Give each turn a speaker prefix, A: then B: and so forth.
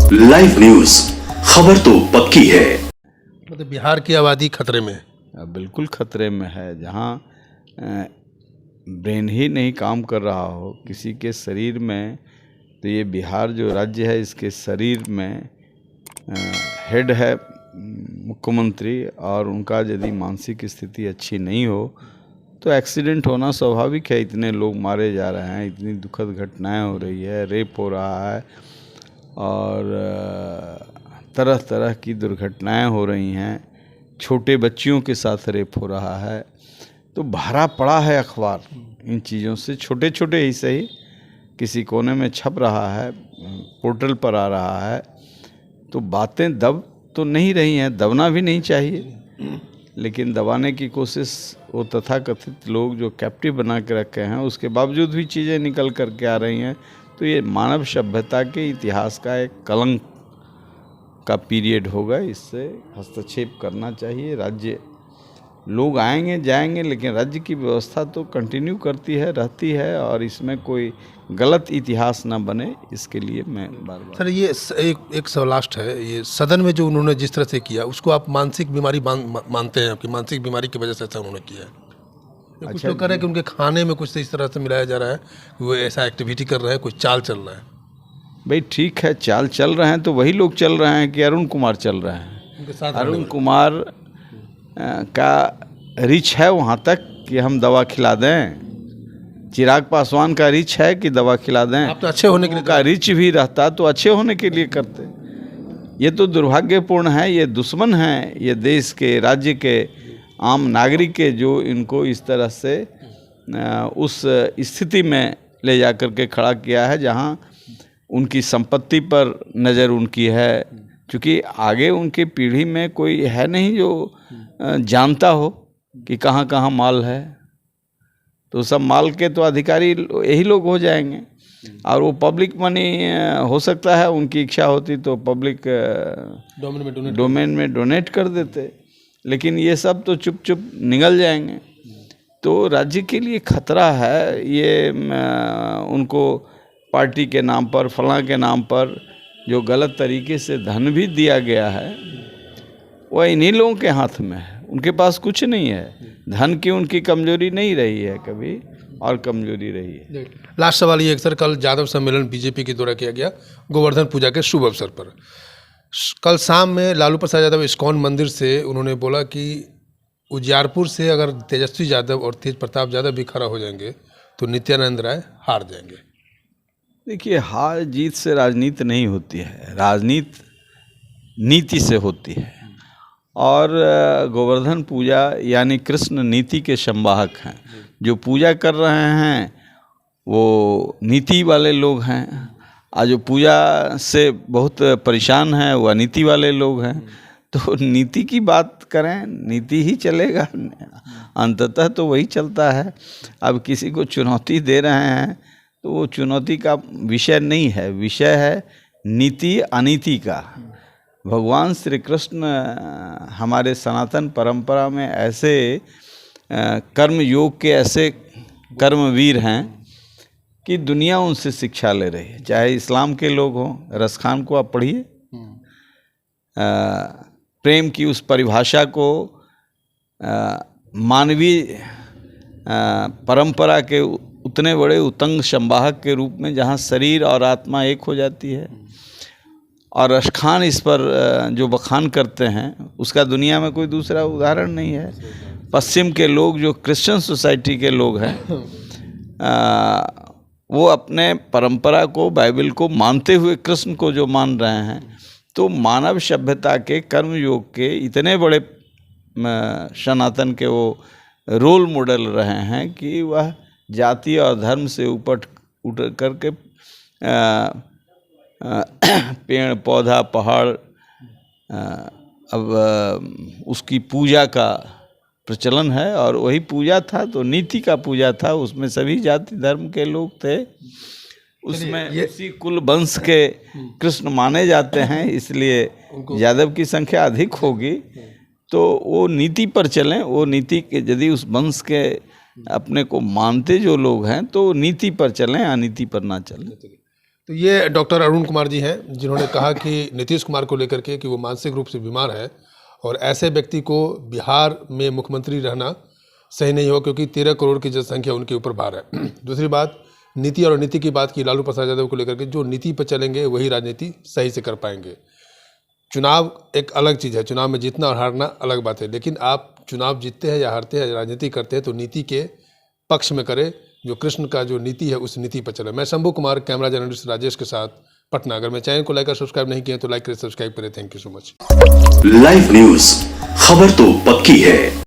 A: Live news, खबर तो पक्की है।
B: मतलब बिहार की आबादी खतरे में है।
C: बिल्कुल खतरे में है। जहाँ ब्रेन ही नहीं काम कर रहा हो किसी के शरीर में, तो ये बिहार जो राज्य है इसके शरीर में हेड है मुख्यमंत्री, और उनका यदि मानसिक स्थिति अच्छी नहीं हो तो एक्सीडेंट होना स्वाभाविक है। इतने लोग मारे जा रहे हैं, इतनी दुखद घटनाएं हो रही है, रेप हो रहा है और तरह तरह की दुर्घटनाएं हो रही हैं, छोटे बच्चियों के साथ रेप हो रहा है। तो भरा पड़ा है अखबार इन चीज़ों से, छोटे छोटे ही सही, किसी कोने में छप रहा है, पोर्टल पर आ रहा है। तो बातें दब तो नहीं रही हैं, दबना भी नहीं चाहिए, लेकिन दबाने की कोशिश वो तथाकथित लोग जो कैप्टिव बना के रखे हैं उसके बावजूद भी चीज़ें निकल कर के आ रही हैं। तो ये मानव सभ्यता के इतिहास का एक कलंक का पीरियड होगा, इससे हस्तक्षेप करना चाहिए। राज्य लोग आएंगे जाएंगे, लेकिन राज्य की व्यवस्था तो कंटिन्यू करती है, रहती है, और इसमें कोई गलत इतिहास ना बने, इसके लिए मैं बार बार।
B: सर ये एक सवाल लास्ट है, ये सदन में जो उन्होंने जिस तरह से किया उसको आप मानसिक बीमारी मानते हैं कि मानसिक बीमारी की वजह से ऐसा उन्होंने किया है? कुछ
C: अच्छा,
B: लोग कह रहे हैं कि उनके खाने में कुछ इस तरह से मिलाया जा रहा है कि वो ऐसा एक्टिविटी कर रहे हैं, कुछ चाल चल रहा है।
C: भाई ठीक है, चाल चल रहे हैं तो वही लोग चल रहे हैं कि अरुण कुमार चल रहे हैं।
B: उनके साथ
C: अरुण कुमार का रिच है वहाँ तक कि हम दवा खिला दें। चिराग पासवान का रिच है कि दवा खिला दें।
B: आप तो अच्छे होने के लिए
C: का रिच भी रहता तो अच्छे होने के लिए करते। ये तो दुर्भाग्यपूर्ण है, ये दुश्मन हैं ये देश के, राज्य के, आम नागरिक के, जो इनको इस तरह से उस स्थिति में ले जा कर के खड़ा किया है जहाँ उनकी संपत्ति पर नज़र उनकी है। क्योंकि आगे उनकी पीढ़ी में कोई है नहीं जो जानता हो कि कहाँ कहाँ माल है, तो सब माल के तो अधिकारी यही लोग हो जाएंगे। और वो पब्लिक मनी हो सकता है, उनकी इच्छा होती तो पब्लिक डोमेन में डोनेट कर देते, लेकिन ये सब तो चुप चुप निगल जाएंगे। तो राज्य के लिए खतरा है ये। उनको पार्टी के नाम पर, फलां के नाम पर जो गलत तरीके से धन भी दिया गया है, वह इन्हीं लोगों के हाथ में है। उनके पास कुछ नहीं है। धन की उनकी कमजोरी नहीं रही है कभी, और कमजोरी रही है।
B: लास्ट सवाल ये, सर कल यादव सम्मेलन बीजेपी के द्वारा किया गया गोवर्धन पूजा के शुभ अवसर पर। कल शाम में लालू प्रसाद यादव इस्कॉन मंदिर से उन्होंने बोला कि उजियारपुर से अगर तेजस्वी यादव और तेज प्रताप यादव भी खड़ा हो जाएंगे तो नित्यानंद राय हार जाएंगे।
C: देखिए, हार जीत से राजनीति नहीं होती है, राजनीति नीति से होती है। और गोवर्धन पूजा यानी कृष्ण नीति के संवाहक हैं। जो पूजा कर रहे हैं वो नीति वाले लोग हैं, और जो पूजा से बहुत परेशान हैं वो अनीति वाले लोग हैं। तो नीति की बात करें, नीति ही चलेगा, अंततः तो वही चलता है। अब किसी को चुनौती दे रहे हैं तो वो चुनौती का विषय नहीं है, विषय है नीति अनीति का। भगवान श्री कृष्ण हमारे सनातन परंपरा में ऐसे कर्म योग के ऐसे कर्मवीर हैं कि दुनिया उनसे शिक्षा ले रही है। चाहे इस्लाम के लोग हों, रसखान को आप पढ़िए, प्रेम की उस परिभाषा को मानवीय परंपरा के उतने बड़े उतंग संवाहक के रूप में, जहाँ शरीर और आत्मा एक हो जाती है। और रसखान इस पर जो बखान करते हैं उसका दुनिया में कोई दूसरा उदाहरण नहीं है। पश्चिम के लोग जो क्रिश्चियन सोसाइटी के लोग हैं, वो अपने परंपरा को, बाइबल को मानते हुए कृष्ण को जो मान रहे हैं, तो मानव सभ्यता के कर्म योग के इतने बड़े सनातन के वो रोल मॉडल रहे हैं कि वह जाति और धर्म से ऊपर उठ करके पेड़ पौधा पहाड़, अब उसकी पूजा का प्रचलन है। और वही पूजा था तो नीति का पूजा था, उसमें सभी जाति धर्म के लोग थे, उसमें उसी कुल वंश के कृष्ण माने जाते हैं, इसलिए यादव की संख्या अधिक होगी। तो वो नीति पर चलें, वो नीति के, यदि उस वंश के अपने को मानते जो लोग हैं तो नीति पर चलें, अनीति पर ना चलें।
B: तो ये डॉक्टर अरुण कुमार जी हैं जिन्होंने कहा कि नीतीश कुमार को लेकर के कि वो मानसिक रूप से बीमार है और ऐसे व्यक्ति को बिहार में मुख्यमंत्री रहना सही नहीं हो, क्योंकि 13 करोड़ की जनसंख्या उनके ऊपर भार है। दूसरी बात, नीति और नीति की बात की लालू प्रसाद यादव को लेकर के, जो नीति पर चलेंगे वही राजनीति सही से कर पाएंगे। चुनाव एक अलग चीज़ है, चुनाव में जीतना और हारना अलग बात है, लेकिन आप चुनाव जीतते हैं या हारते हैं, राजनीति करते हैं तो नीति के पक्ष में करें, जो कृष्ण का जो नीति है उस नीति पर चले। मैं शंभू कुमार, कैमरा जर्नलिस्ट राजेश के साथ, पटना। अगर मैं चैनल को लाइक और सब्सक्राइब नहीं किए तो लाइक करें, सब्सक्राइब करें। Thank you so much.
A: Live news, खबर तो पक्की है।